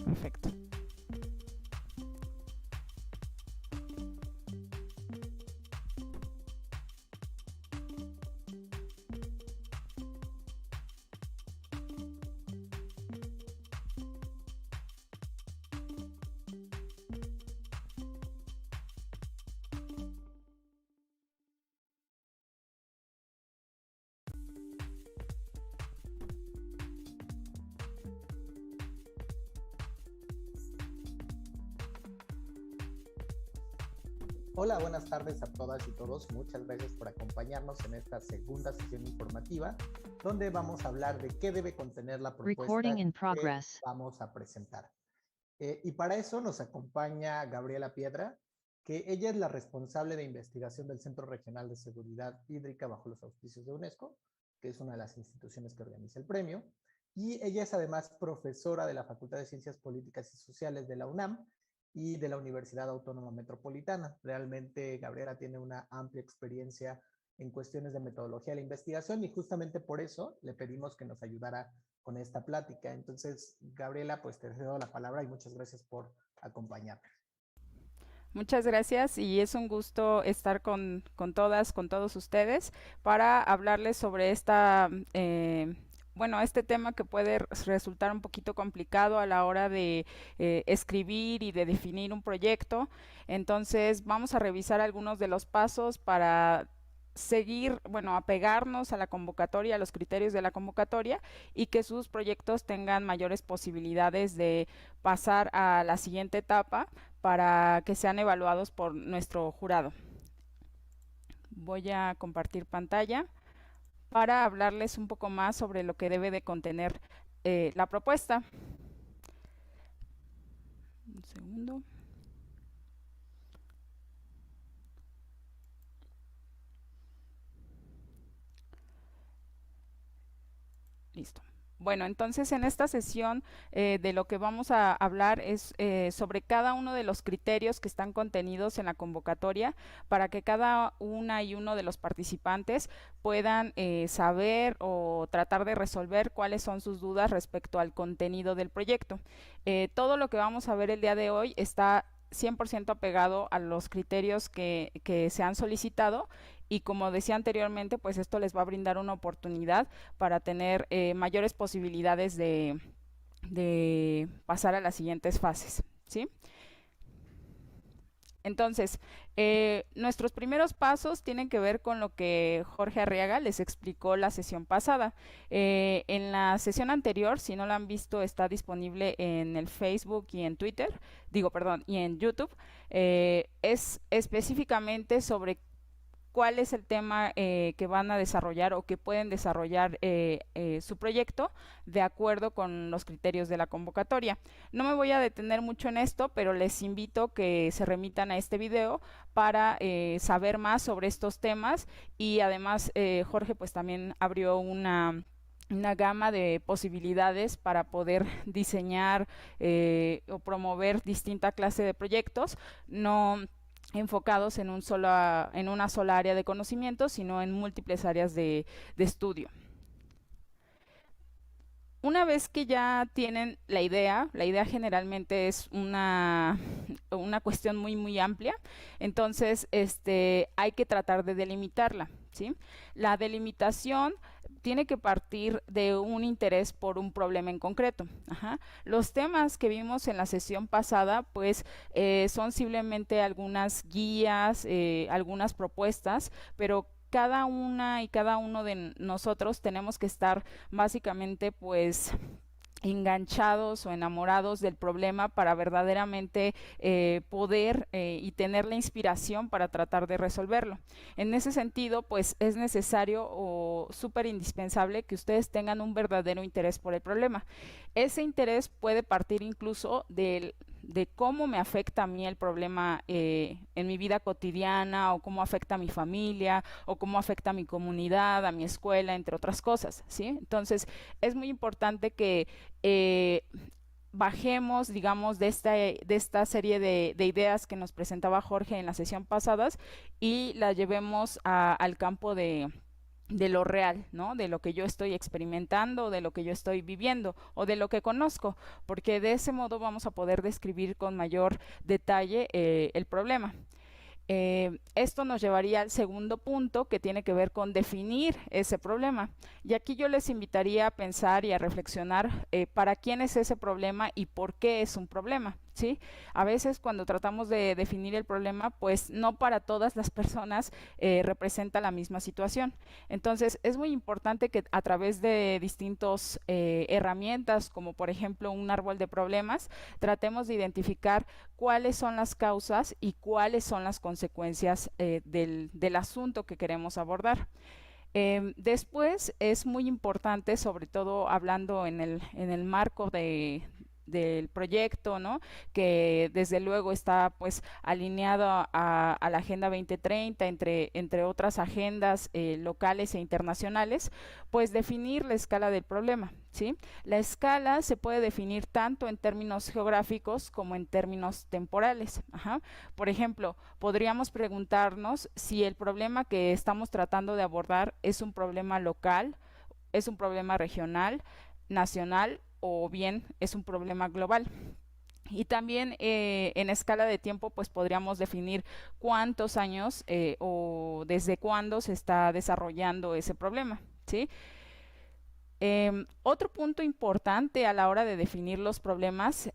Perfecto. Hola, buenas tardes a todas y todos. Muchas gracias por acompañarnos en esta segunda sesión informativa, donde vamos a hablar de qué debe contener la propuesta que vamos a presentar. Y para eso nos acompaña Gabriela Piedra, que ella es la responsable de investigación del Centro Regional de Seguridad Hídrica bajo los auspicios de UNESCO, que es una de las instituciones que organiza el premio. Y ella es además profesora de la Facultad de Ciencias Políticas y Sociales de la UNAM y de la Universidad Autónoma Metropolitana. Realmente Gabriela tiene una amplia experiencia en cuestiones de metodología de la investigación y justamente por eso le pedimos que nos ayudara con esta plática. Entonces, Gabriela, pues te cedo la palabra y muchas gracias por acompañarme. Muchas gracias y es un gusto estar con todas, con todos ustedes para hablarles sobre este tema que puede resultar un poquito complicado a la hora de escribir y de definir un proyecto. Entonces vamos a revisar algunos de los pasos para seguir, bueno, apegarnos a la convocatoria, a los criterios de la convocatoria y que sus proyectos tengan mayores posibilidades de pasar a la siguiente etapa para que sean evaluados por nuestro jurado. Voy a compartir pantalla para hablarles un poco más sobre lo que debe de contener la propuesta. Un segundo. Listo. Bueno, entonces en esta sesión de lo que vamos a hablar es sobre cada uno de los criterios que están contenidos en la convocatoria para que cada una y uno de los participantes puedan saber o tratar de resolver cuáles son sus dudas respecto al contenido del proyecto. Todo lo que vamos a ver el día de hoy está 100% apegado a los criterios que se han solicitado y como decía anteriormente, pues esto les va a brindar una oportunidad para tener mayores posibilidades de pasar a las siguientes fases, ¿sí? Entonces, nuestros primeros pasos tienen que ver con lo que Jorge Arriaga les explicó la sesión pasada. En la sesión anterior, si no la han visto, está disponible en el Facebook y en Twitter, y en YouTube. Es específicamente sobre cuál es el tema que van a desarrollar o que pueden desarrollar su proyecto de acuerdo con los criterios de la convocatoria. No me voy a detener mucho en esto, pero les invito que se remitan a este video para saber más sobre estos temas y además Jorge pues también abrió una gama de posibilidades para poder diseñar o promover distinta clase de proyectos. No enfocados en una sola área de conocimiento, sino en múltiples áreas de estudio. Una vez que ya tienen la idea generalmente es una cuestión muy amplia, entonces hay que tratar de delimitarla, ¿sí? La delimitación tiene que partir de un interés por un problema en concreto. Ajá. Los temas que vimos en la sesión pasada, pues son simplemente algunas guías, algunas propuestas, pero cada una y cada uno de nosotros tenemos que estar básicamente pues enganchados o enamorados del problema para verdaderamente poder y tener la inspiración para tratar de resolverlo. En ese sentido, pues es necesario o súper indispensable que ustedes tengan un verdadero interés por el problema. Ese interés puede partir incluso de cómo me afecta a mí el problema en mi vida cotidiana o cómo afecta a mi familia o cómo afecta a mi comunidad, a mi escuela, entre otras cosas, ¿sí? Entonces, es muy importante que bajemos, digamos, de esta serie de ideas que nos presentaba Jorge en las sesión pasadas y las llevemos al campo de de lo real, ¿no? De lo que yo estoy experimentando, de lo que yo estoy viviendo o de lo que conozco, porque de ese modo vamos a poder describir con mayor detalle el problema. Esto nos llevaría al segundo punto, que tiene que ver con definir ese problema. Y aquí yo les invitaría a pensar y a reflexionar para quién es ese problema y por qué es un problema. ¿Sí? A veces cuando tratamos de definir el problema, pues no para todas las personas representa la misma situación. Entonces es muy importante que a través de distintas herramientas, como por ejemplo un árbol de problemas, tratemos de identificar cuáles son las causas y cuáles son las consecuencias del asunto que queremos abordar. Después es muy importante, sobre todo hablando en el marco del proyecto, ¿no? Que desde luego está pues alineado a la Agenda 2030, entre otras agendas locales e internacionales, pues definir la escala del problema, ¿sí? La escala se puede definir tanto en términos geográficos como en términos temporales. Ajá. Por ejemplo, podríamos preguntarnos si el problema que estamos tratando de abordar es un problema local, es un problema regional, nacional o bien es un problema global. Y también en escala de tiempo, pues podríamos definir cuántos años o desde cuándo se está desarrollando ese problema, ¿sí? Otro punto importante a la hora de definir los problemas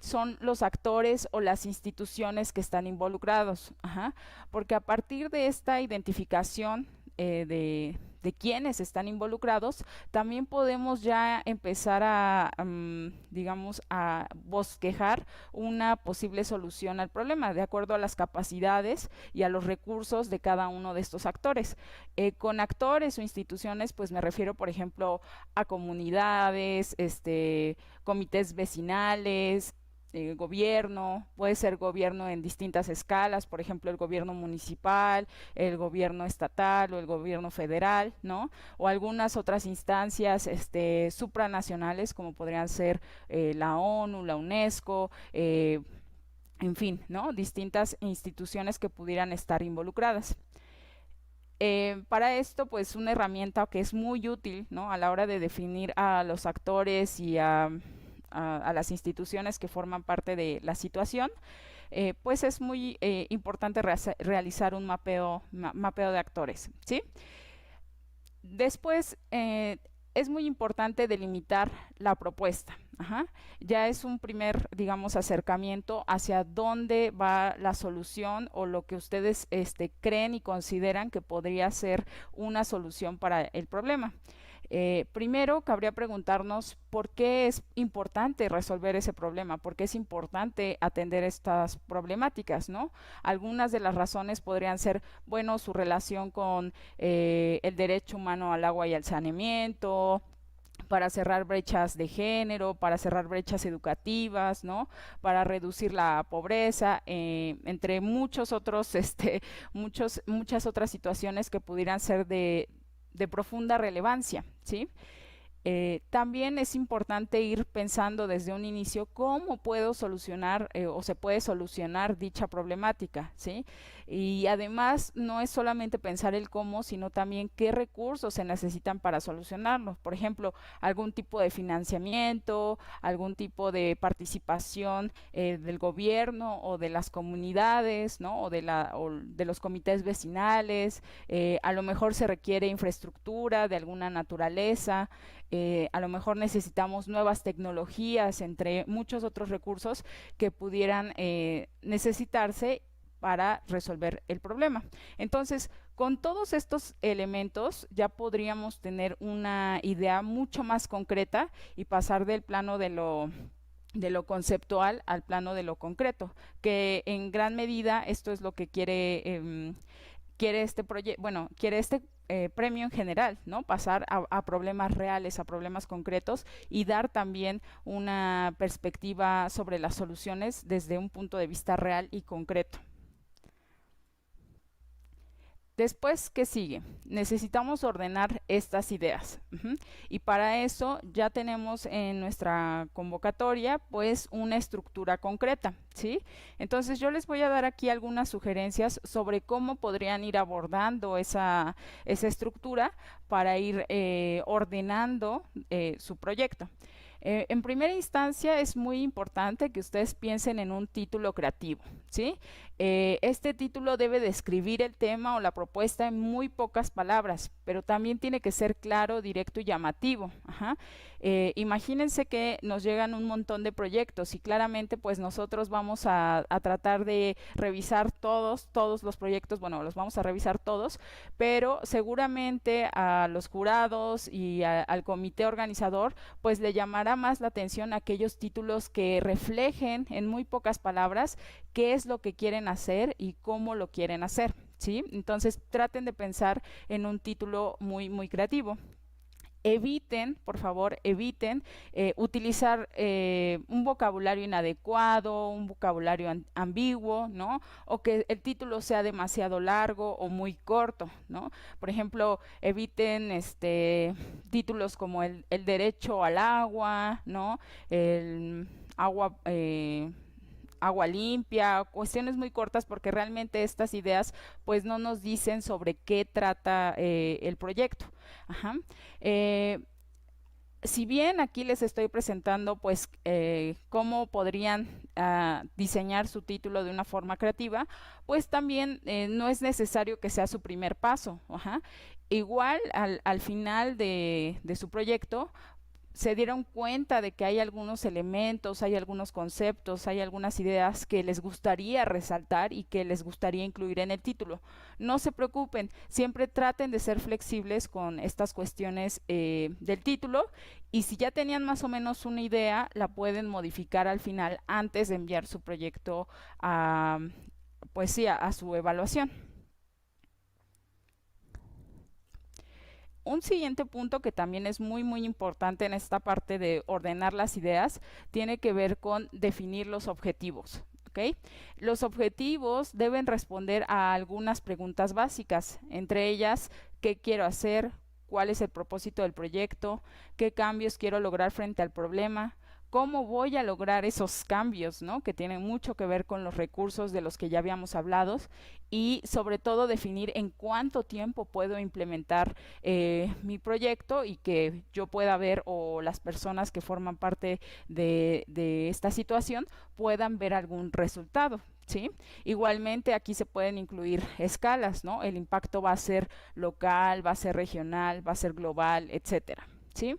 son los actores o las instituciones que están involucrados. Ajá, porque a partir de esta identificación de quienes están involucrados, también podemos ya empezar digamos, a bosquejar una posible solución al problema, de acuerdo a las capacidades y a los recursos de cada uno de estos actores. Con actores o instituciones, pues me refiero, por ejemplo, a comunidades, comités vecinales, gobierno, puede ser gobierno en distintas escalas, por ejemplo, el gobierno municipal, el gobierno estatal o el gobierno federal, ¿no? O algunas otras instancias supranacionales, como podrían ser la ONU, la UNESCO, en fin, ¿no? Distintas instituciones que pudieran estar involucradas. Para esto, pues una herramienta que es muy útil, ¿no? A la hora de definir a los actores y a las instituciones que forman parte de la situación, pues es muy importante realizar un mapeo de actores, ¿sí? Después, es muy importante delimitar la propuesta. Ajá. Ya es un primer, digamos, acercamiento hacia dónde va la solución o lo que ustedes creen y consideran que podría ser una solución para el problema. Primero, cabría preguntarnos por qué es importante resolver ese problema, por qué es importante atender estas problemáticas, ¿no? Algunas de las razones podrían ser, bueno, su relación con el derecho humano al agua y al saneamiento, para cerrar brechas de género, para cerrar brechas educativas, ¿no? Para reducir la pobreza, entre muchos otros, muchas otras situaciones que pudieran ser de profunda relevancia, ¿sí? También es importante ir pensando desde un inicio cómo puedo solucionar o se puede solucionar dicha problemática, ¿sí? Y además no es solamente pensar el cómo, sino también qué recursos se necesitan para solucionarlo. Por ejemplo, algún tipo de financiamiento, algún tipo de participación del gobierno o de las comunidades, ¿no? O de los comités vecinales. A lo mejor se requiere infraestructura de alguna naturaleza. A lo mejor necesitamos nuevas tecnologías, entre muchos otros recursos que pudieran necesitarse para resolver el problema. Entonces, con todos estos elementos ya podríamos tener una idea mucho más concreta y pasar del plano de lo conceptual al plano de lo concreto, que en gran medida esto es lo que quiere este proyecto, bueno, quiere este premio en general, ¿no? Pasar a problemas reales, a problemas concretos y dar también una perspectiva sobre las soluciones desde un punto de vista real y concreto. Después, ¿qué sigue? Necesitamos ordenar estas ideas. Y para eso ya tenemos en nuestra convocatoria pues una estructura concreta, ¿sí? Entonces yo les voy a dar aquí algunas sugerencias sobre cómo podrían ir abordando esa estructura para ir ordenando su proyecto. En primera instancia es muy importante que ustedes piensen en un título creativo, ¿sí? Este título debe describir el tema o la propuesta en muy pocas palabras, pero también tiene que ser claro, directo y llamativo. Imagínense que nos llegan un montón de proyectos y claramente pues nosotros vamos a tratar de revisar todos los proyectos, bueno, los vamos a revisar todos, pero seguramente a los jurados y al comité organizador pues le llamará más la atención aquellos títulos que reflejen en muy pocas palabras qué es lo que quieren hacer y cómo lo quieren hacer, ¿sí? Entonces traten de pensar en un título muy creativo. Eviten, por favor, eviten utilizar un vocabulario inadecuado, un vocabulario ambiguo, ¿no? O que el título sea demasiado largo o muy corto, ¿no? Por ejemplo, eviten títulos como el derecho al agua, ¿no? El agua... agua limpia, cuestiones muy cortas porque realmente estas ideas pues no nos dicen sobre qué trata el proyecto. Si bien aquí les estoy presentando pues cómo podrían diseñar su título de una forma creativa, pues también no es necesario que sea su primer paso. Igual al final de su proyecto se dieron cuenta de que hay algunos elementos, hay algunos conceptos, hay algunas ideas que les gustaría resaltar y que les gustaría incluir en el título. No se preocupen, siempre traten de ser flexibles con estas cuestiones del título, y si ya tenían más o menos una idea, la pueden modificar al final antes de enviar su proyecto pues sí, a su evaluación. Un siguiente punto que también es muy importante en esta parte de ordenar las ideas tiene que ver con definir los objetivos. ¿Okay? Los objetivos deben responder a algunas preguntas básicas, entre ellas, ¿qué quiero hacer? ¿Cuál es el propósito del proyecto? ¿Qué cambios quiero lograr frente al problema? ¿Cómo voy a lograr esos cambios, ¿no? Que tienen mucho que ver con los recursos de los que ya habíamos hablado, y sobre todo definir en cuánto tiempo puedo implementar mi proyecto y que yo pueda ver, o las personas que forman parte de esta situación puedan ver algún resultado. ¿Sí? Igualmente aquí se pueden incluir escalas, ¿no? El impacto va a ser local, va a ser regional, va a ser global, etcétera. ¿Sí?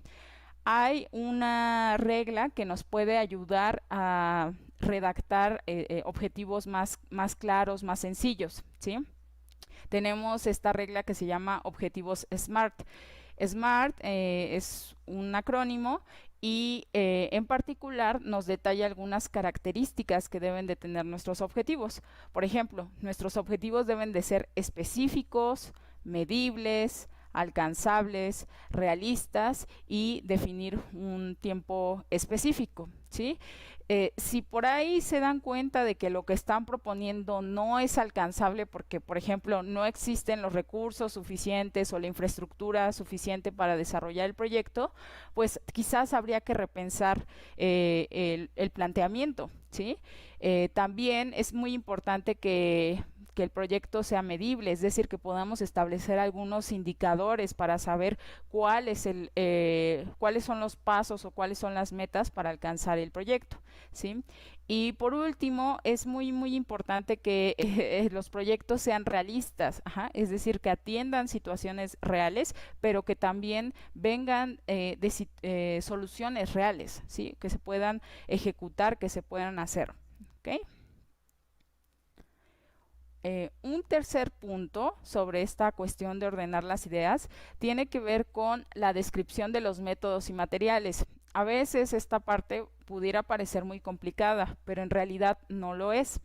Hay una regla que nos puede ayudar a redactar objetivos más claros, más sencillos, ¿sí? Tenemos esta regla que se llama objetivos SMART. SMART es un acrónimo y en particular nos detalla algunas características que deben de tener nuestros objetivos. Por ejemplo, nuestros objetivos deben de ser específicos, medibles, alcanzables, realistas y definir un tiempo específico, ¿sí? Si por ahí se dan cuenta de que lo que están proponiendo no es alcanzable porque, por ejemplo, no existen los recursos suficientes o la infraestructura suficiente para desarrollar el proyecto, pues quizás habría que repensar el planteamiento, ¿sí? También es muy importante que el proyecto sea medible, es decir, que podamos establecer algunos indicadores para saber cuáles son los pasos o cuáles son las metas para alcanzar el proyecto, ¿sí? Y por último, es muy importante que los proyectos sean realistas, es decir, que atiendan situaciones reales, pero que también vengan de soluciones reales, ¿sí? Que se puedan ejecutar, que se puedan hacer, ¿ok? Un tercer punto sobre esta cuestión de ordenar las ideas tiene que ver con la descripción de los métodos y materiales. A veces esta parte pudiera parecer muy complicada, pero en realidad no lo es.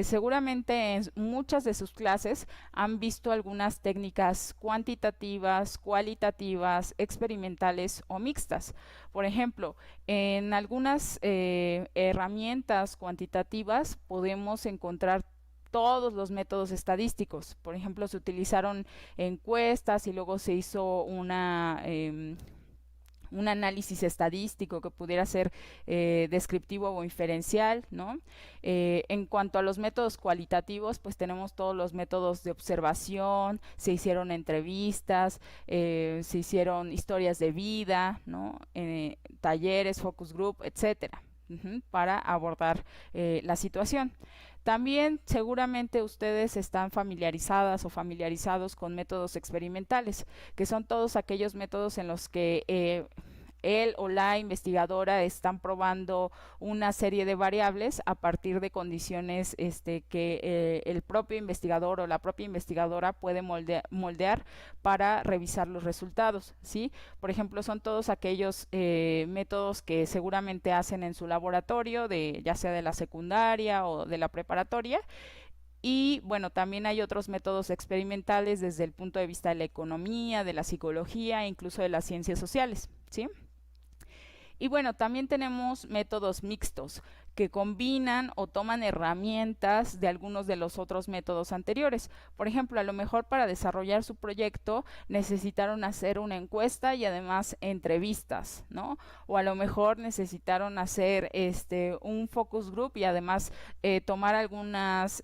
Seguramente en muchas de sus clases han visto algunas técnicas cuantitativas, cualitativas, experimentales o mixtas. Por ejemplo, en algunas herramientas cuantitativas podemos encontrar todos los métodos estadísticos. Por ejemplo, se utilizaron encuestas y luego se hizo un análisis estadístico que pudiera ser descriptivo o inferencial, ¿no? En cuanto a los métodos cualitativos, pues tenemos todos los métodos de observación, se hicieron entrevistas, se hicieron historias de vida, ¿no? Talleres, focus group, etcétera, para abordar la situación. También seguramente ustedes están familiarizadas o familiarizados con métodos experimentales, que son todos aquellos métodos en los que él o la investigadora están probando una serie de variables a partir de condiciones que el propio investigador o la propia investigadora puede moldear para revisar los resultados, ¿sí? Por ejemplo, son todos aquellos métodos que seguramente hacen en su laboratorio, ya sea de la secundaria o de la preparatoria. Y bueno, también hay otros métodos experimentales desde el punto de vista de la economía, de la psicología e incluso de las ciencias sociales, ¿sí? Y bueno, también tenemos métodos mixtos que combinan o toman herramientas de algunos de los otros métodos anteriores. Por ejemplo, a lo mejor para desarrollar su proyecto necesitaron hacer una encuesta y además entrevistas, ¿no? O a lo mejor necesitaron hacer un focus group y además tomar algunas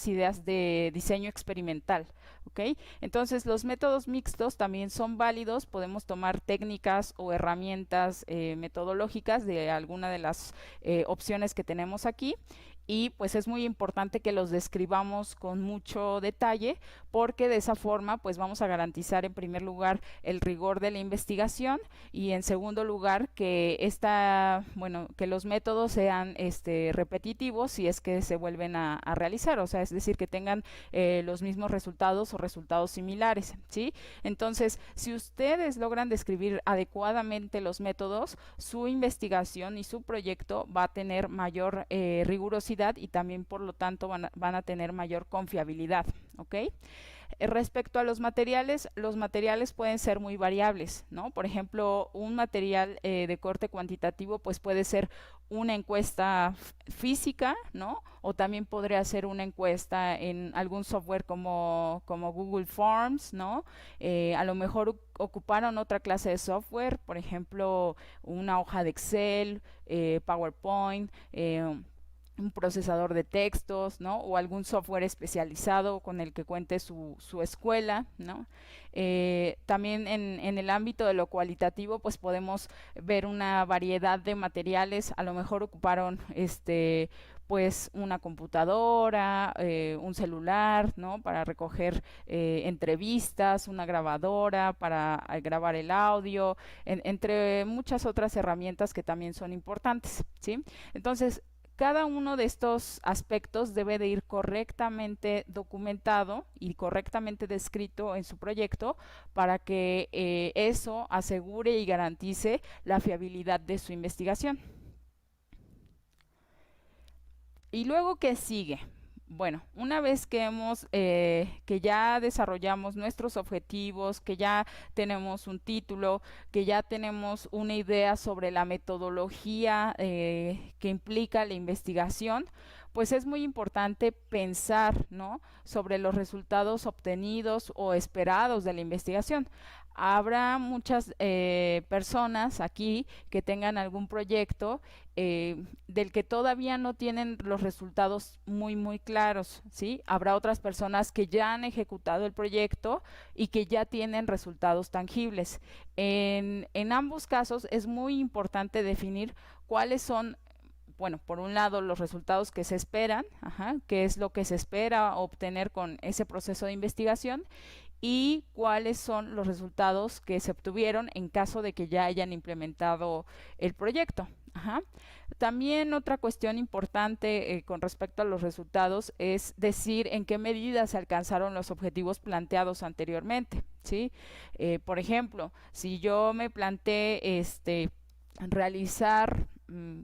ideas de diseño experimental, ¿ok? Entonces los métodos mixtos también son válidos, podemos tomar técnicas o herramientas metodológicas de alguna de las opciones que tenemos aquí, y pues es muy importante que los describamos con mucho detalle, porque de esa forma pues vamos a garantizar en primer lugar el rigor de la investigación, y en segundo lugar que que los métodos sean repetitivos si es que se vuelven a realizar, o sea, es decir, que tengan los mismos resultados o resultados similares, ¿sí? Entonces, si ustedes logran describir adecuadamente los métodos, su investigación y su proyecto va a tener mayor rigurosidad, y también por lo tanto van a tener mayor confiabilidad, ¿ok? Respecto a los materiales pueden ser muy variables, ¿no? Por ejemplo, un material de corte cuantitativo pues puede ser una encuesta física, ¿no? O también podría ser una encuesta en algún software como Google Forms, ¿no? A lo mejor ocuparon otra clase de software, por ejemplo, una hoja de Excel, PowerPoint, un procesador de textos, ¿no? O algún software especializado con el que cuente su escuela, ¿no? También en el ámbito de lo cualitativo, pues podemos ver una variedad de materiales. A lo mejor ocuparon pues una computadora, un celular, ¿no? Para recoger entrevistas, una grabadora para grabar el audio, entre muchas otras herramientas que también son importantes, ¿sí? Entonces, cada uno de estos aspectos debe de ir correctamente documentado y correctamente descrito en su proyecto para que eso asegure y garantice la fiabilidad de su investigación. ¿Y luego qué sigue? Bueno, una vez que ya desarrollamos nuestros objetivos, que ya tenemos un título, que ya tenemos una idea sobre la metodología que implica la investigación, pues es muy importante pensar, ¿no?, sobre los resultados obtenidos o esperados de la investigación. Habrá muchas personas aquí que tengan algún proyecto del que todavía no tienen los resultados muy claros, ¿sí? Habrá otras personas que ya han ejecutado el proyecto y que ya tienen resultados tangibles. En ambos casos es muy importante definir cuáles son, bueno, por un lado los resultados que se esperan, qué es lo que se espera obtener con ese proceso de investigación, y cuáles son los resultados que se obtuvieron en caso de que ya hayan implementado el proyecto. También otra cuestión importante con respecto a los resultados es decir en qué medida se alcanzaron los objetivos planteados anteriormente, ¿sí? Por ejemplo, si yo me planteé realizar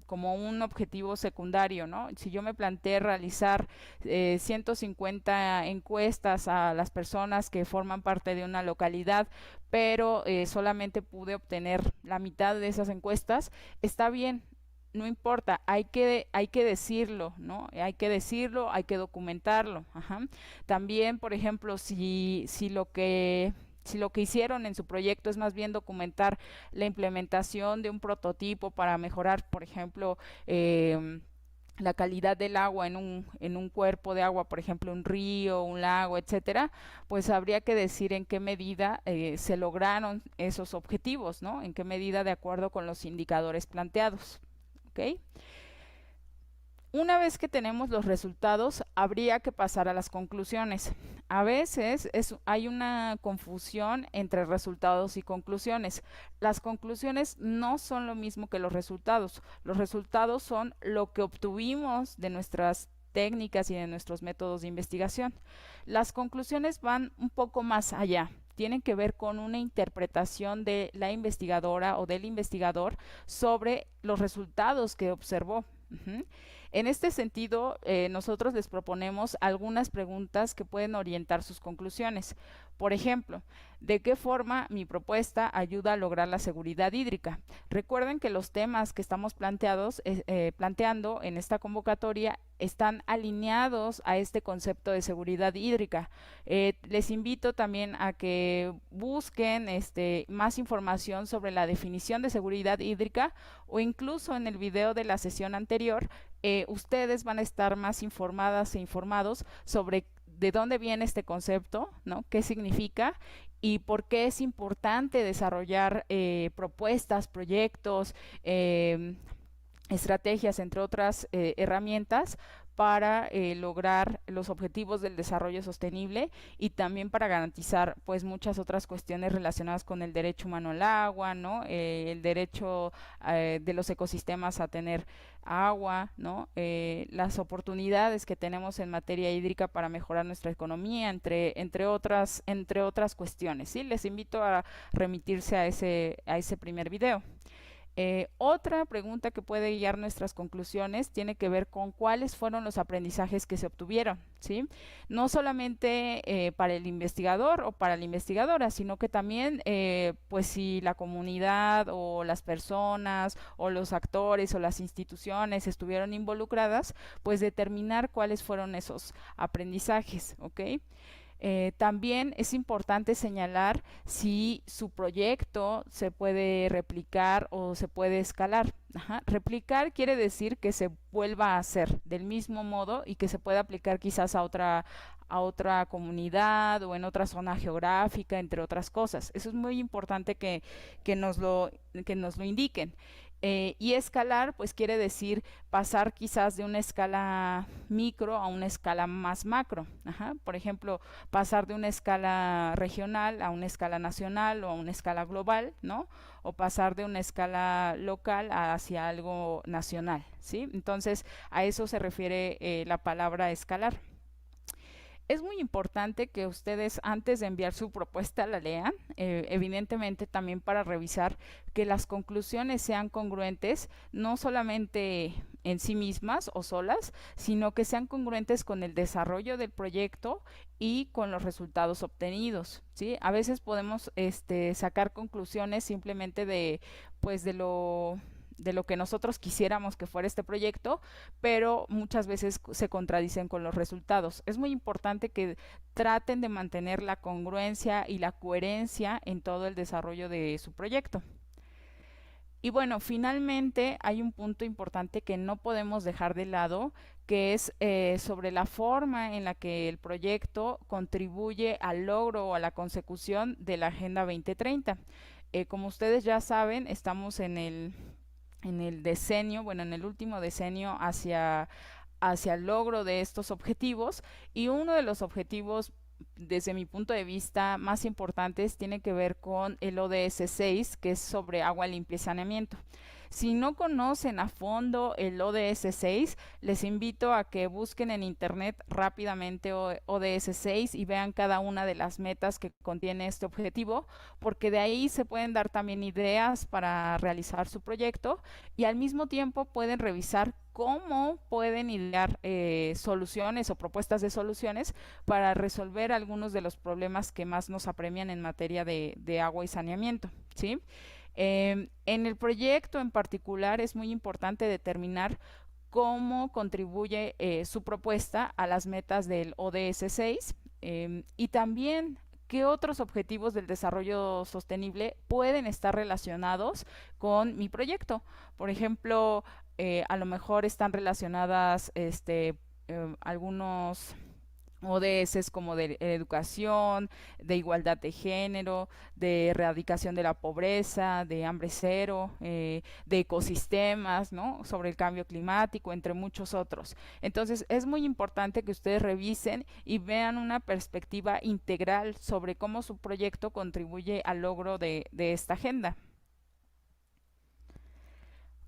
como un objetivo secundario, ¿no? Si yo me planteé realizar 150 encuestas a las personas que forman parte de una localidad, pero solamente pude obtener la mitad de esas encuestas, está bien. no importa, hay que decirlo, ¿no? Hay que decirlo, hay que documentarlo. Ajá. También, por ejemplo, si lo que hicieron en su proyecto es más bien documentar la implementación de un prototipo para mejorar, por ejemplo, la calidad del agua en un cuerpo de agua, por ejemplo, un río, un lago, etcétera, pues habría que decir en qué medida se lograron esos objetivos, ¿no? En qué medida de acuerdo con los indicadores planteados. ¿Ok? Una vez que tenemos los resultados, habría que pasar a las conclusiones. A veces hay una confusión entre resultados y conclusiones. Las conclusiones no son lo mismo que los resultados. Los resultados son lo que obtuvimos de nuestras técnicas y de nuestros métodos de investigación. Las conclusiones van un poco más allá. Tienen que ver con una interpretación de la investigadora o del investigador sobre los resultados que observó. Uh-huh. En este sentido, nosotros les proponemos algunas preguntas que pueden orientar sus conclusiones. Por ejemplo, ¿de qué forma mi propuesta ayuda a lograr la seguridad hídrica? Recuerden que los temas que estamos planteando en esta convocatoria están alineados a este concepto de seguridad hídrica. Les invito también a que busquen más información sobre la definición de seguridad hídrica, o incluso en el video de la sesión anterior, ustedes van a estar más informadas e informados sobre de dónde viene este concepto, ¿no? ¿Qué significa? Y por qué es importante desarrollar propuestas, proyectos, estrategias, entre otras herramientas, para lograr los objetivos del desarrollo sostenible, y también para garantizar pues muchas otras cuestiones relacionadas con el derecho humano al agua, ¿no? El derecho de los ecosistemas a tener agua, ¿no? Las oportunidades que tenemos en materia hídrica para mejorar nuestra economía, entre otras cuestiones, ¿sí? Les invito a remitirse a ese primer video. Otra pregunta que puede guiar nuestras conclusiones tiene que ver con cuáles fueron los aprendizajes que se obtuvieron, ¿sí? No solamente para el investigador o para la investigadora, sino que también, pues si la comunidad o las personas o los actores o las instituciones estuvieron involucradas, pues determinar cuáles fueron esos aprendizajes, ¿ok? También es importante señalar si su proyecto se puede replicar o se puede escalar. Ajá. Replicar quiere decir que se vuelva a hacer del mismo modo y que se pueda aplicar quizás a otra comunidad o en otra zona geográfica, entre otras cosas. Eso es muy importante que nos lo indiquen. Y escalar, pues quiere decir pasar quizás de una escala micro a una escala más macro. Ajá. Por ejemplo, pasar de una escala regional a una escala nacional o a una escala global, ¿no? O pasar de una escala local hacia algo nacional, ¿sí? Entonces, a eso se refiere la palabra escalar. Es muy importante que ustedes, antes de enviar su propuesta, la lean, evidentemente también para revisar que las conclusiones sean congruentes, no solamente en sí mismas o solas, sino que sean congruentes con el desarrollo del proyecto y con los resultados obtenidos, ¿sí? A veces podemos sacar conclusiones simplemente de lo que nosotros quisiéramos que fuera este proyecto, pero muchas veces se contradicen con los resultados. Es muy importante que traten de mantener la congruencia y la coherencia en todo el desarrollo de su proyecto. Y bueno, finalmente hay un punto importante que no podemos dejar de lado, que es sobre la forma en la que el proyecto contribuye al logro o a la consecución de la Agenda 2030. Como ustedes ya saben, estamos en el decenio, bueno, en el último decenio hacia el logro de estos objetivos, y uno de los objetivos, desde mi punto de vista, más importantes tiene que ver con el ODS 6, que es sobre agua limpia y saneamiento. Si no conocen a fondo el ODS 6, les invito a que busquen en internet rápidamente ODS 6 y vean cada una de las metas que contiene este objetivo, porque de ahí se pueden dar también ideas para realizar su proyecto, y al mismo tiempo pueden revisar cómo pueden idear soluciones o propuestas de soluciones para resolver algunos de los problemas que más nos apremian en materia de agua y saneamiento, ¿sí? En el proyecto en particular es muy importante determinar cómo contribuye su propuesta a las metas del ODS 6 y también qué otros objetivos del desarrollo sostenible pueden estar relacionados con mi proyecto. Por ejemplo, a lo mejor están relacionadas algunos ODS como de educación, de igualdad de género, de erradicación de la pobreza, de hambre cero, de ecosistemas, ¿no? Sobre el cambio climático, entre muchos otros. Entonces, es muy importante que ustedes revisen y vean una perspectiva integral sobre cómo su proyecto contribuye al logro de esta agenda.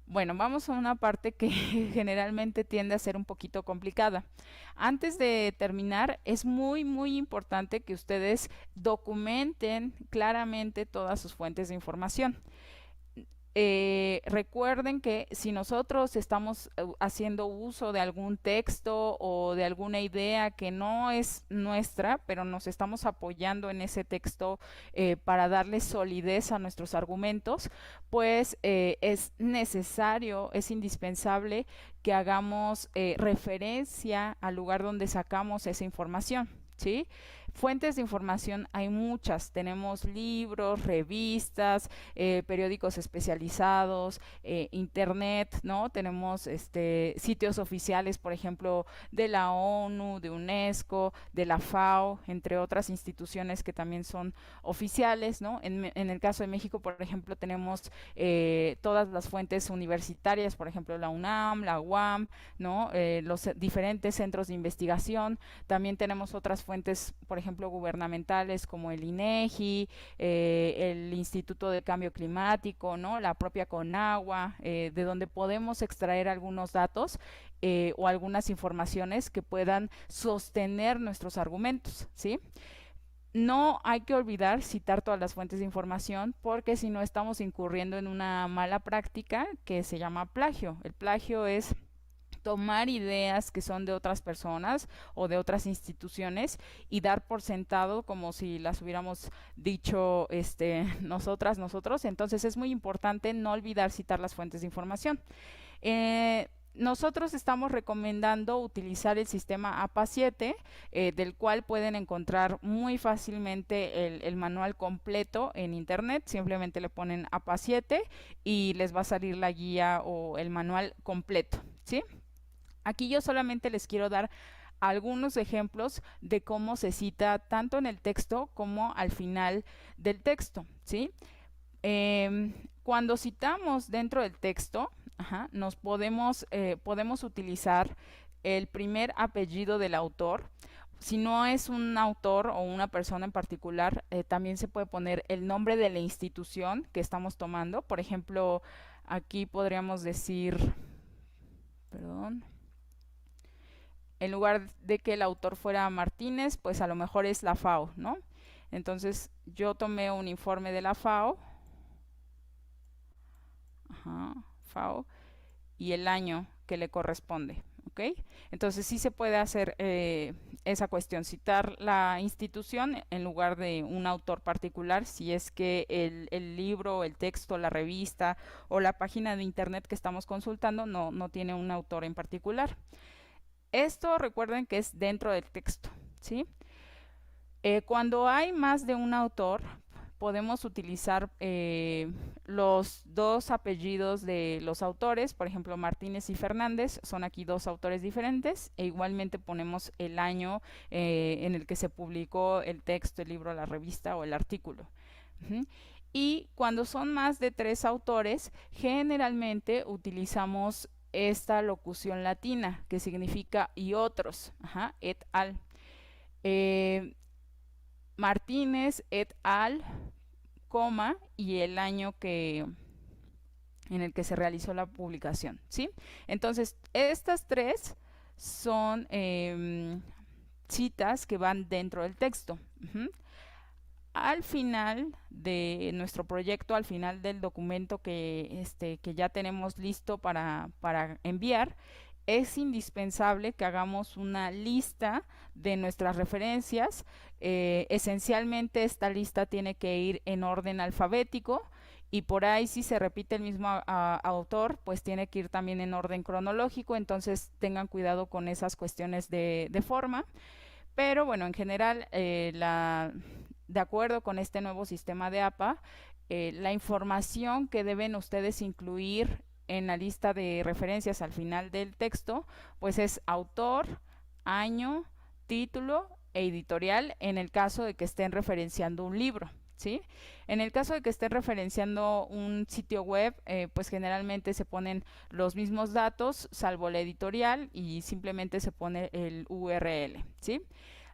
Bueno, vamos a una parte que generalmente tiende a ser un poquito complicada. Antes de terminar, es muy importante que ustedes documenten claramente todas sus fuentes de información. Recuerden que si nosotros estamos haciendo uso de algún texto o de alguna idea que no es nuestra, pero nos estamos apoyando en ese texto para darle solidez a nuestros argumentos, pues es necesario, es indispensable que hagamos referencia al lugar donde sacamos esa información, ¿sí? Fuentes de información hay muchas, tenemos libros, revistas, periódicos especializados, internet, ¿no? Tenemos sitios oficiales, por ejemplo, de la ONU, de UNESCO, de la FAO, entre otras instituciones que también son oficiales, ¿no? En el caso de México, por ejemplo, tenemos todas las fuentes universitarias, por ejemplo, la UNAM, la UAM, ¿no? Los diferentes centros de investigación. También tenemos otras fuentes, por ejemplo, gubernamentales como el INEGI, el Instituto de Cambio Climático, ¿no? La propia CONAGUA, de donde podemos extraer algunos datos o algunas informaciones que puedan sostener nuestros argumentos, ¿sí? No hay que olvidar citar todas las fuentes de información porque si no estamos incurriendo en una mala práctica que se llama plagio. El plagio es tomar ideas que son de otras personas o de otras instituciones y dar por sentado como si las hubiéramos dicho nosotros. Entonces es muy importante no olvidar citar las fuentes de información. Nosotros estamos recomendando utilizar el sistema APA7, del cual pueden encontrar muy fácilmente el manual completo en internet. Simplemente le ponen APA7 y les va a salir la guía o el manual completo, ¿sí? Aquí yo solamente les quiero dar algunos ejemplos de cómo se cita tanto en el texto como al final del texto, ¿sí? Cuando citamos dentro del texto, nos podemos utilizar el primer apellido del autor. Si no es un autor o una persona en particular, también se puede poner el nombre de la institución que estamos tomando. Por ejemplo, aquí podríamos decir, en lugar de que el autor fuera Martínez, pues a lo mejor es la FAO, ¿no? Entonces yo tomé un informe de la FAO, FAO, y el año que le corresponde, ¿ok? Entonces sí se puede hacer esa cuestión, citar la institución en lugar de un autor particular, si es que el libro, el texto, la revista o la página de internet que estamos consultando no tiene un autor en particular. Esto recuerden que es dentro del texto, ¿sí? Cuando hay más de un autor, podemos utilizar los dos apellidos de los autores, por ejemplo, Martínez y Fernández, son aquí dos autores diferentes, e igualmente ponemos el año en el que se publicó el texto, el libro, la revista o el artículo. Y cuando son más de 3 autores, generalmente utilizamos esta locución latina que significa y otros, et al. Martínez et al, coma, y el año en el que se realizó la publicación, ¿sí? Entonces, estas 3 son citas que van dentro del texto. Al final de nuestro proyecto, al final del documento que ya tenemos listo para enviar, es indispensable que hagamos una lista de nuestras referencias. Esencialmente esta lista tiene que ir en orden alfabético y por ahí si se repite el mismo autor, pues tiene que ir también en orden cronológico, entonces tengan cuidado con esas cuestiones de forma. Pero bueno, en general, de acuerdo con este nuevo sistema de APA, la información que deben ustedes incluir en la lista de referencias al final del texto, pues es autor, año, título e editorial en el caso de que estén referenciando un libro. ¿Sí? En el caso de que estén referenciando un sitio web, pues generalmente se ponen los mismos datos, salvo la editorial, y simplemente se pone el URL, ¿sí?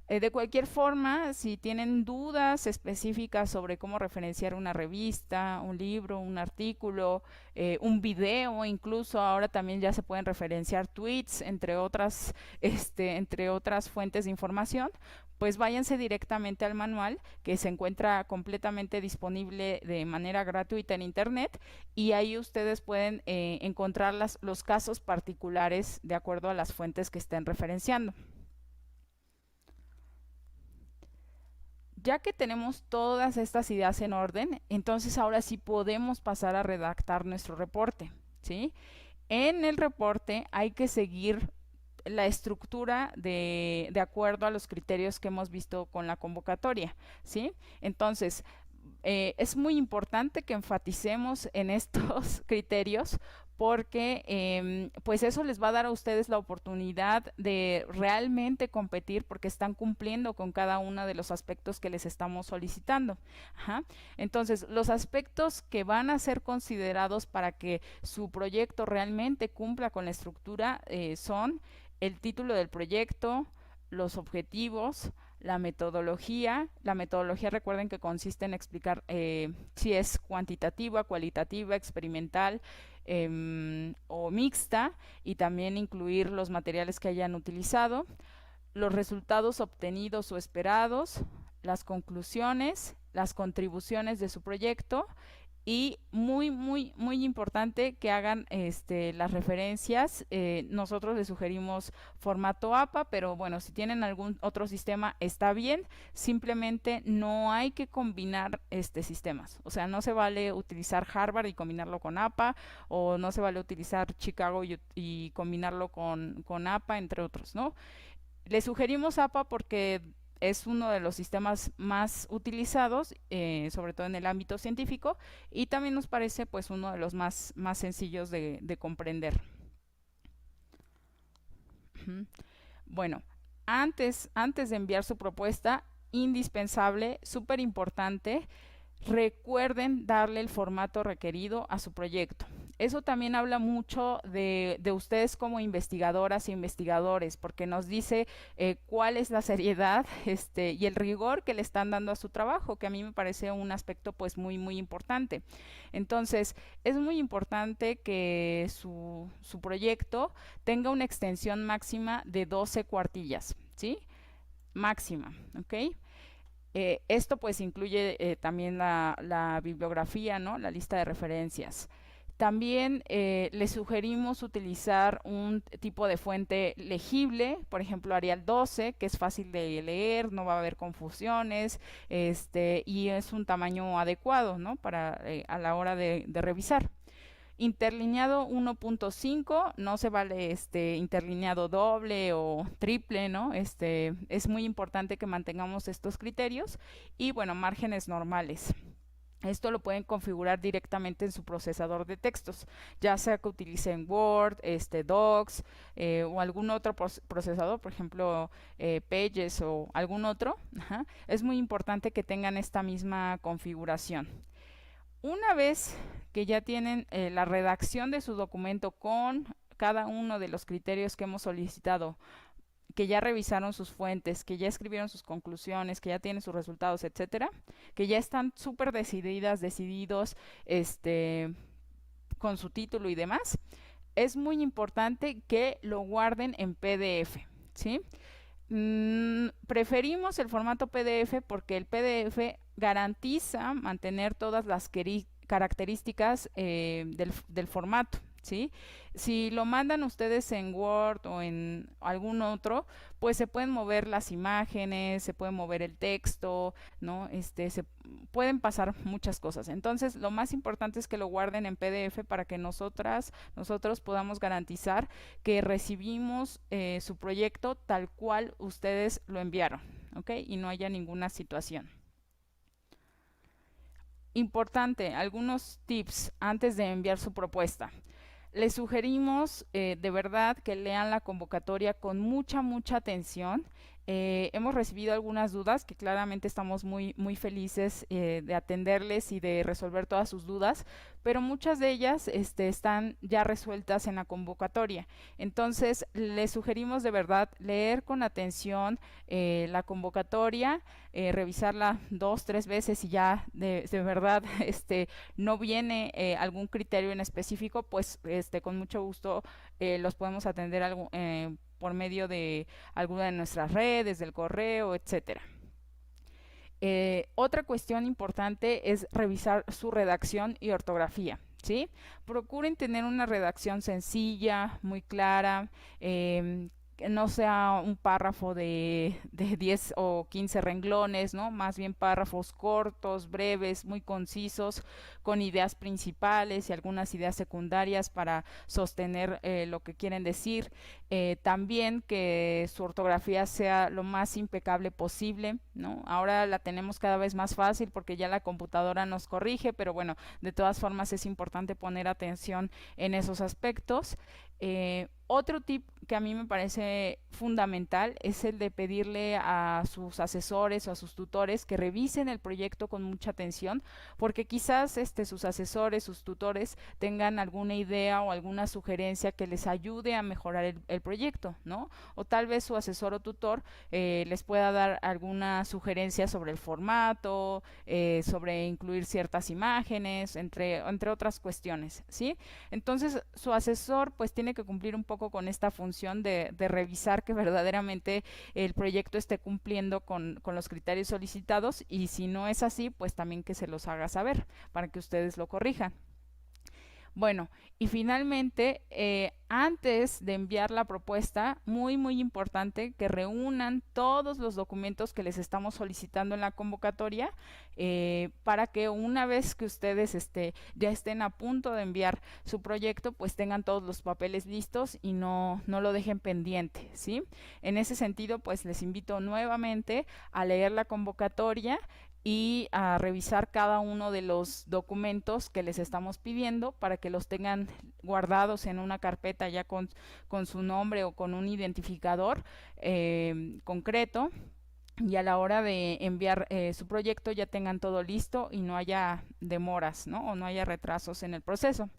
De cualquier forma, si tienen dudas específicas sobre cómo referenciar una revista, un libro, un artículo, un video, incluso ahora también ya se pueden referenciar tweets, entre otras fuentes de información, pues váyanse directamente al manual que se encuentra completamente disponible de manera gratuita en internet, y ahí ustedes pueden encontrar los casos particulares de acuerdo a las fuentes que estén referenciando. Ya que tenemos todas estas ideas en orden, entonces ahora sí podemos pasar a redactar nuestro reporte, ¿sí? En el reporte hay que seguir la estructura de acuerdo a los criterios que hemos visto con la convocatoria, ¿sí? Entonces, es muy importante que enfaticemos en estos criterios porque pues eso les va a dar a ustedes la oportunidad de realmente competir porque están cumpliendo con cada uno de los aspectos que les estamos solicitando. Ajá. Entonces, los aspectos que van a ser considerados para que su proyecto realmente cumpla con la estructura son el título del proyecto, los objetivos, la metodología. La metodología, recuerden que consiste en explicar si es cuantitativa, cualitativa, experimental o mixta, y también incluir los materiales que hayan utilizado, los resultados obtenidos o esperados, las conclusiones, las contribuciones de su proyecto, y muy importante que hagan las referencias. Nosotros les sugerimos formato APA, pero bueno, si tienen algún otro sistema está bien, simplemente no hay que combinar sistemas, o sea, no se vale utilizar Harvard y combinarlo con APA, o no se vale utilizar Chicago y combinarlo con APA, entre otros, ¿no? Les sugerimos APA porque es uno de los sistemas más utilizados, sobre todo en el ámbito científico, y también nos parece pues uno de los más sencillos de comprender. Bueno, antes de enviar su propuesta, indispensable, súper importante, recuerden darle el formato requerido a su proyecto. Eso también habla mucho de ustedes como investigadoras e investigadores, porque nos dice cuál es la seriedad y el rigor que le están dando a su trabajo, que a mí me parece un aspecto pues muy importante. Entonces, es muy importante que su proyecto tenga una extensión máxima de 12 cuartillas, ¿sí? Máxima, ¿ok? Esto pues incluye también la bibliografía, ¿no? La lista de referencias. También les sugerimos utilizar un tipo de fuente legible, por ejemplo Arial 12, que es fácil de leer, no va a haber confusiones, y es un tamaño adecuado, ¿no? Para a la hora de revisar. Interlineado 1.5, no se vale interlineado doble o triple, ¿no? Es muy importante que mantengamos estos criterios, y bueno, márgenes normales. Esto lo pueden configurar directamente en su procesador de textos, ya sea que utilicen Word, Docs o algún otro procesador, por ejemplo Pages o algún otro. Ajá. Es muy importante que tengan esta misma configuración. Una vez que ya tienen la redacción de su documento con cada uno de los criterios que hemos solicitado, que ya revisaron sus fuentes, que ya escribieron sus conclusiones, que ya tienen sus resultados, etcétera, que ya están súper decididos con su título y demás, es muy importante que lo guarden en PDF, ¿sí? Preferimos el formato PDF porque el PDF garantiza mantener todas las características del formato, ¿sí? Si lo mandan ustedes en Word o en algún otro, pues se pueden mover las imágenes, se puede mover el texto, ¿no? Se pueden pasar muchas cosas. Entonces, lo más importante es que lo guarden en PDF para que nosotros podamos garantizar que recibimos su proyecto tal cual ustedes lo enviaron, ¿ok? Y no haya ninguna situación. Importante, algunos tips antes de enviar su propuesta. Les sugerimos de verdad que lean la convocatoria con mucha atención. Hemos recibido algunas dudas que claramente estamos muy felices de atenderles y de resolver todas sus dudas, pero muchas de ellas están ya resueltas en la convocatoria. Entonces, les sugerimos de verdad leer con atención la convocatoria, revisarla 2, 3 veces y ya de verdad no viene algún criterio en específico, pues con mucho gusto los podemos atender por medio de alguna de nuestras redes, del correo, etcétera. Otra cuestión importante es revisar su redacción y ortografía, ¿sí? Procuren tener una redacción sencilla, muy clara, que no sea un párrafo de 10 o 15 renglones, ¿no? Más bien párrafos cortos, breves, muy concisos, con ideas principales y algunas ideas secundarias para sostener lo que quieren decir. También que su ortografía sea lo más impecable posible, ¿no? Ahora la tenemos cada vez más fácil porque ya la computadora nos corrige, pero bueno, de todas formas es importante poner atención en esos aspectos. Otro tip que a mí me parece fundamental es el de pedirle a sus asesores o a sus tutores que revisen el proyecto con mucha atención, porque quizás sus asesores, sus tutores tengan alguna idea o alguna sugerencia que les ayude a mejorar el proyecto, ¿no? O tal vez su asesor o tutor les pueda dar alguna sugerencia sobre el formato, sobre incluir ciertas imágenes, entre otras cuestiones, ¿sí? Entonces, su asesor pues tiene que cumplir un poco con esta función de revisar que verdaderamente el proyecto esté cumpliendo con los criterios solicitados, y si no es así, pues también que se los haga saber para que ustedes lo corrijan. Bueno, y finalmente, antes de enviar la propuesta, muy importante que reúnan todos los documentos que les estamos solicitando en la convocatoria, para que una vez que ustedes ya estén a punto de enviar su proyecto, pues tengan todos los papeles listos y no lo dejen pendiente, ¿sí? En ese sentido, pues les invito nuevamente a leer la convocatoria y a revisar cada uno de los documentos que les estamos pidiendo para que los tengan guardados en una carpeta ya con su nombre o con un identificador concreto, y a la hora de enviar su proyecto ya tengan todo listo y no haya demoras, ¿no? O no haya retrasos en el proceso.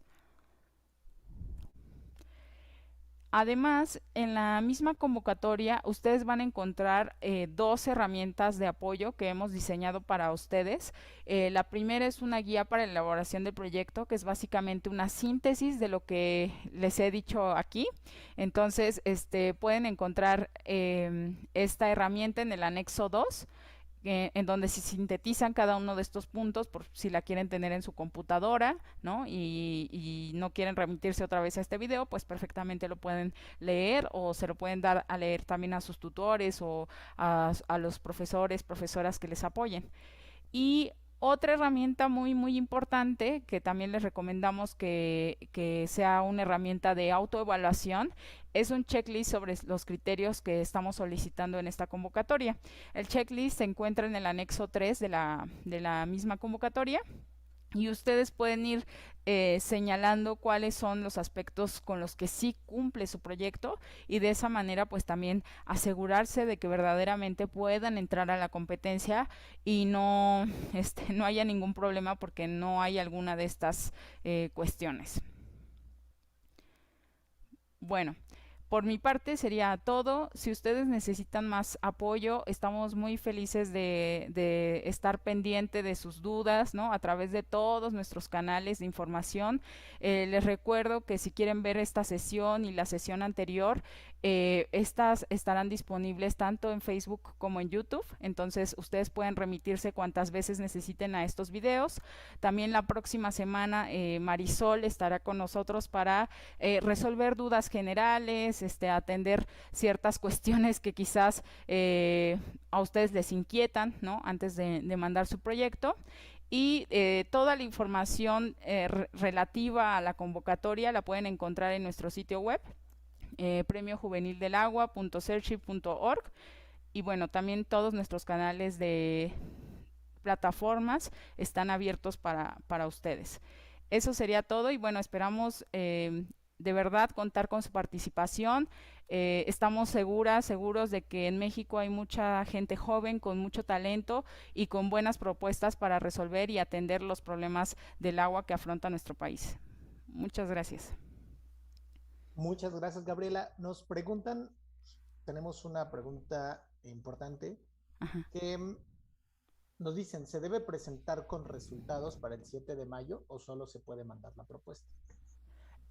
Además, en la misma convocatoria ustedes van a encontrar 2 herramientas de apoyo que hemos diseñado para ustedes. La primera es una guía para la elaboración del proyecto, que es básicamente una síntesis de lo que les he dicho aquí. Entonces, pueden encontrar esta herramienta en el anexo 2, en donde se sintetizan cada uno de estos puntos por si la quieren tener en su computadora, ¿no? Y no quieren remitirse otra vez a este video, pues perfectamente lo pueden leer, o se lo pueden dar a leer también a sus tutores o a los profesores, profesoras que les apoyen. Y otra herramienta muy importante que también les recomendamos que sea una herramienta de autoevaluación es un checklist sobre los criterios que estamos solicitando en esta convocatoria. El checklist se encuentra en el anexo 3 de la misma convocatoria, y ustedes pueden ir señalando cuáles son los aspectos con los que sí cumple su proyecto, y de esa manera pues también asegurarse de que verdaderamente puedan entrar a la competencia y no haya ningún problema porque no hay alguna de estas cuestiones. Bueno, Por mi parte sería todo. Si ustedes necesitan más apoyo, estamos muy felices de estar pendiente de sus dudas, ¿no? A través de todos nuestros canales de información. Les recuerdo que si quieren ver esta sesión y la sesión anterior, estas estarán disponibles tanto en Facebook como en YouTube. Entonces ustedes pueden remitirse cuantas veces necesiten a estos videos. También la próxima semana Marisol estará con nosotros para resolver dudas generales, atender ciertas cuestiones que quizás a ustedes les inquietan, ¿no? Antes de mandar su proyecto. Y toda la información relativa a la convocatoria la pueden encontrar en nuestro sitio web, premiojuvenildelagua.cerchi.org. Y bueno, también todos nuestros canales de plataformas están abiertos para ustedes. Eso sería todo y bueno, esperamos de verdad contar con su participación. Estamos seguros de que en México hay mucha gente joven con mucho talento y con buenas propuestas para resolver y atender los problemas del agua que afronta nuestro país. Muchas gracias. Muchas gracias, Gabriela. Nos preguntan, tenemos una pregunta importante. Ajá. Que nos dicen, ¿se debe presentar con resultados para el 7 de mayo o solo se puede mandar la propuesta?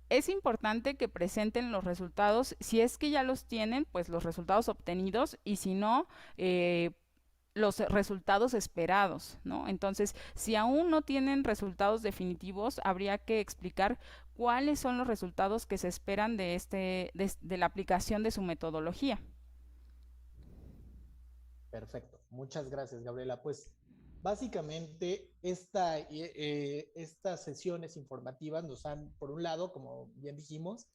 Es importante que presenten los resultados. Si es que ya los tienen, pues los resultados obtenidos, y si no, los resultados esperados, ¿no? Entonces, si aún no tienen resultados definitivos, habría que explicar cuáles son los resultados que se esperan de la aplicación de su metodología. Perfecto. Muchas gracias, Gabriela. Pues básicamente estas sesiones informativas nos han, por un lado, como bien dijimos,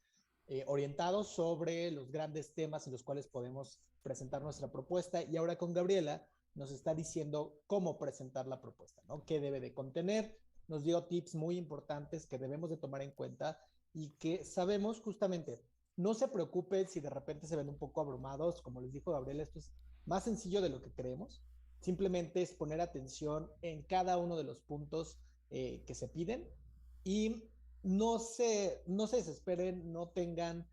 orientados sobre los grandes temas en los cuales podemos presentar nuestra propuesta, y ahora con Gabriela nos está diciendo cómo presentar la propuesta, ¿no? ¿Qué debe de contener? Nos dio tips muy importantes que debemos de tomar en cuenta y que sabemos justamente. No se preocupen si de repente se ven un poco abrumados, como les dijo Gabriela, esto es más sencillo de lo que creemos. Simplemente es poner atención en cada uno de los puntos que se piden, y no se desesperen, no crean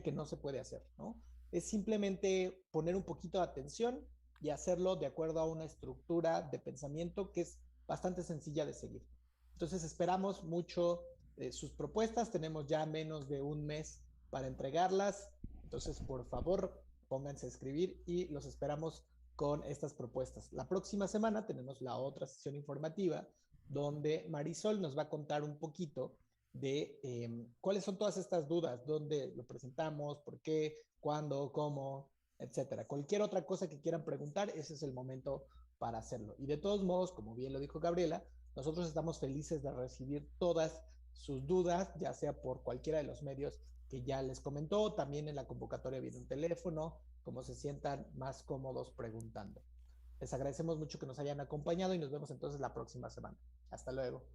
que no se puede hacer, ¿no? Es simplemente poner un poquito de atención y hacerlo de acuerdo a una estructura de pensamiento que es bastante sencilla de seguir. Entonces esperamos mucho sus propuestas. Tenemos ya menos de un mes para entregarlas. Entonces, por favor, pónganse a escribir y los esperamos con estas propuestas. La próxima semana tenemos la otra sesión informativa donde Marisol nos va a contar un poquito de cuáles son todas estas dudas, dónde lo presentamos, por qué, cuándo, cómo, etcétera. Cualquier otra cosa que quieran preguntar, ese es el momento para hacerlo. Y de todos modos, como bien lo dijo Gabriela, nosotros estamos felices de recibir todas sus dudas, ya sea por cualquiera de los medios que ya les comentó. También en la convocatoria viene un teléfono, como se sientan más cómodos preguntando. Les agradecemos mucho que nos hayan acompañado y nos vemos entonces la próxima semana. Hasta luego.